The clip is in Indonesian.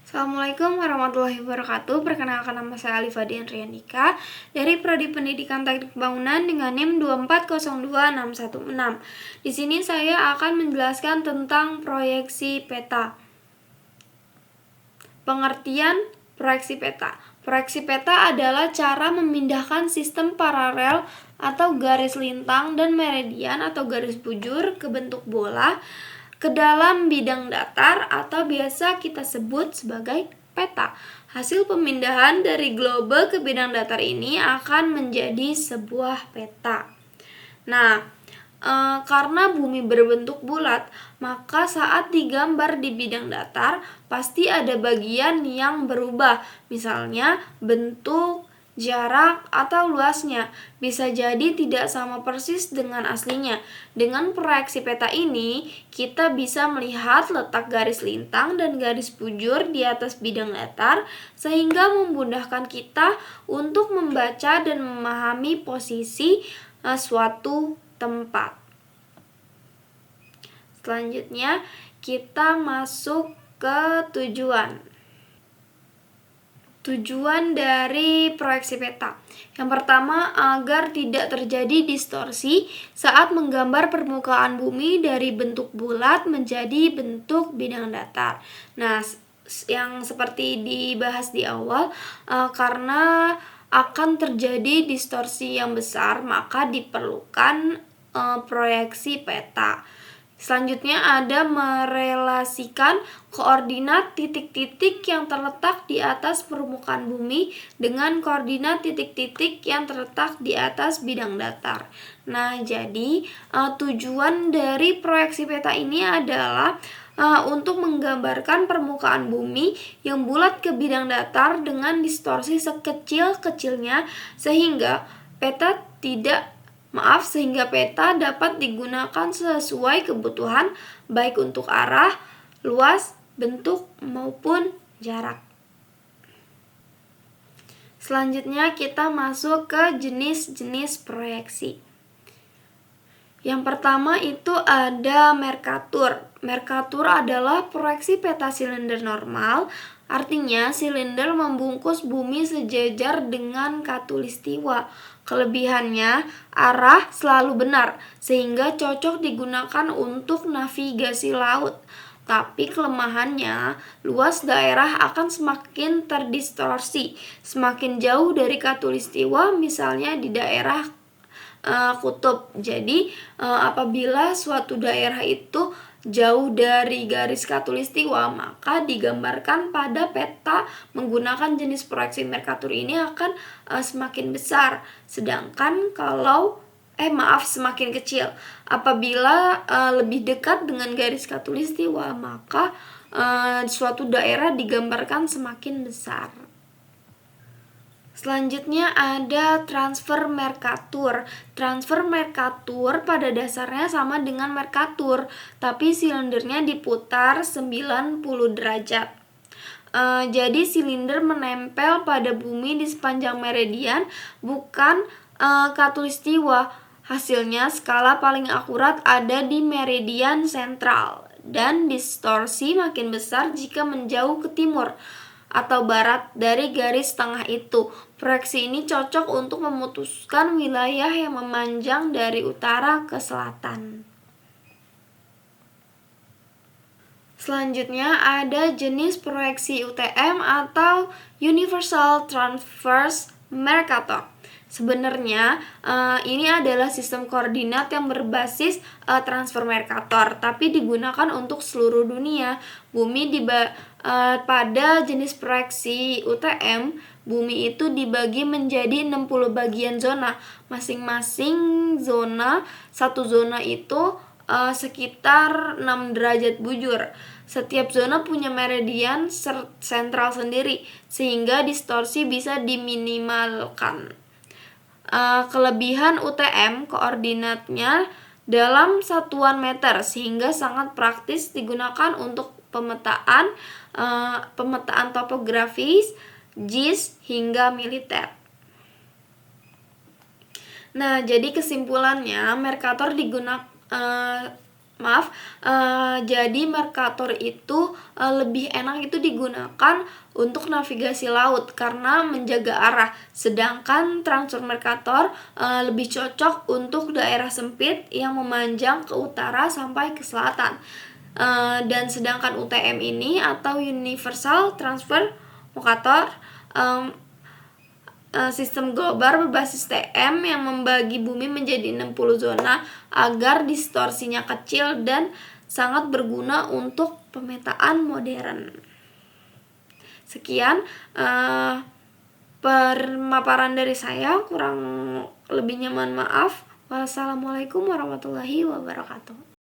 Assalamualaikum warahmatullahi wabarakatuh. Perkenalkan, nama saya Alifa Dian Riyandika dari Prodi Pendidikan Teknik Bangunan dengan NIM 2402616. Di sini saya akan menjelaskan tentang proyeksi peta. Pengertian proyeksi peta. Proyeksi peta adalah cara memindahkan sistem paralel atau garis lintang dan meridian atau garis bujur ke bentuk bola ke dalam bidang datar atau biasa kita sebut sebagai peta. Hasil pemindahan dari globe ke bidang datar ini akan menjadi sebuah peta. Nah, karena bumi berbentuk bulat, maka saat digambar di bidang datar pasti ada bagian yang berubah, misalnya bentuk, jarak, atau luasnya bisa jadi tidak sama persis dengan aslinya. Dengan proyeksi peta ini, kita bisa melihat letak garis lintang dan garis bujur di atas bidang datar sehingga memudahkan kita untuk membaca dan memahami posisi suatu tempat. Selanjutnya, kita masuk ke tujuan. Tujuan dari proyeksi peta. Yang pertama, agar tidak terjadi distorsi saat menggambar permukaan bumi dari bentuk bulat menjadi bentuk bidang datar. Nah, yang seperti dibahas di awal, karena akan terjadi distorsi yang besar, maka diperlukan proyeksi peta. Selanjutnya ada merelasikan koordinat titik-titik yang terletak di atas permukaan bumi dengan koordinat titik-titik yang terletak di atas bidang datar. Nah, jadi tujuan dari proyeksi peta ini adalah untuk menggambarkan permukaan bumi yang bulat ke bidang datar dengan distorsi sekecil-kecilnya sehingga peta dapat digunakan sesuai kebutuhan baik untuk arah, luas, bentuk, maupun jarak. Selanjutnya kita masuk ke jenis-jenis proyeksi. Yang pertama itu ada Mercatur. Mercatur adalah proyeksi peta silinder normal. Artinya silinder membungkus bumi sejajar dengan khatulistiwa. Kelebihannya, arah selalu benar sehingga cocok digunakan untuk navigasi laut. Tapi kelemahannya, luas daerah akan semakin terdistorsi semakin jauh dari khatulistiwa, misalnya di daerah kutub. Jadi apabila suatu daerah itu jauh dari garis khatulistiwa, maka digambarkan pada peta menggunakan jenis proyeksi Mercatur ini akan semakin besar. Sedangkan kalau semakin kecil. Apabila lebih dekat dengan garis khatulistiwa, maka suatu daerah digambarkan semakin besar. Selanjutnya ada transfer Mercatur. Transfer Mercatur pada dasarnya sama dengan Mercatur, tapi silindernya diputar 90 derajat. Jadi silinder menempel pada bumi di sepanjang meridian, bukan khatulistiwa. Hasilnya skala paling akurat ada di meridian sentral, dan distorsi makin besar jika menjauh ke timur atau barat dari garis tengah itu. Proyeksi ini cocok untuk memutuskan wilayah yang memanjang dari utara ke selatan. Selanjutnya ada jenis proyeksi UTM atau Universal Transverse Mercator. Sebenarnya ini adalah sistem koordinat yang berbasis transfer Mercator, tapi digunakan untuk seluruh dunia. Pada jenis proyeksi UTM, bumi itu dibagi menjadi 60 bagian zona. Masing-masing satu zona itu sekitar 6 derajat bujur. Setiap zona punya meridian sentral sendiri, sehingga distorsi bisa diminimalkan. Kelebihan UTM, koordinatnya dalam satuan meter, sehingga sangat praktis digunakan untuk pemetaan topografis, JIS, hingga militer. Nah, jadi kesimpulannya, Mercator Jadi Mercator itu lebih enak itu digunakan untuk navigasi laut karena menjaga arah, sedangkan Transfer Mercator lebih cocok untuk daerah sempit yang memanjang ke utara sampai ke selatan. Dan sedangkan UTM ini atau Universal Transfer Mercator sistem global berbasis TM yang membagi bumi menjadi 60 zona agar distorsinya kecil dan sangat berguna untuk pemetaan modern. Sekian pemaparan dari saya, kurang lebihnya mohon maaf. Wassalamualaikum warahmatullahi wabarakatuh.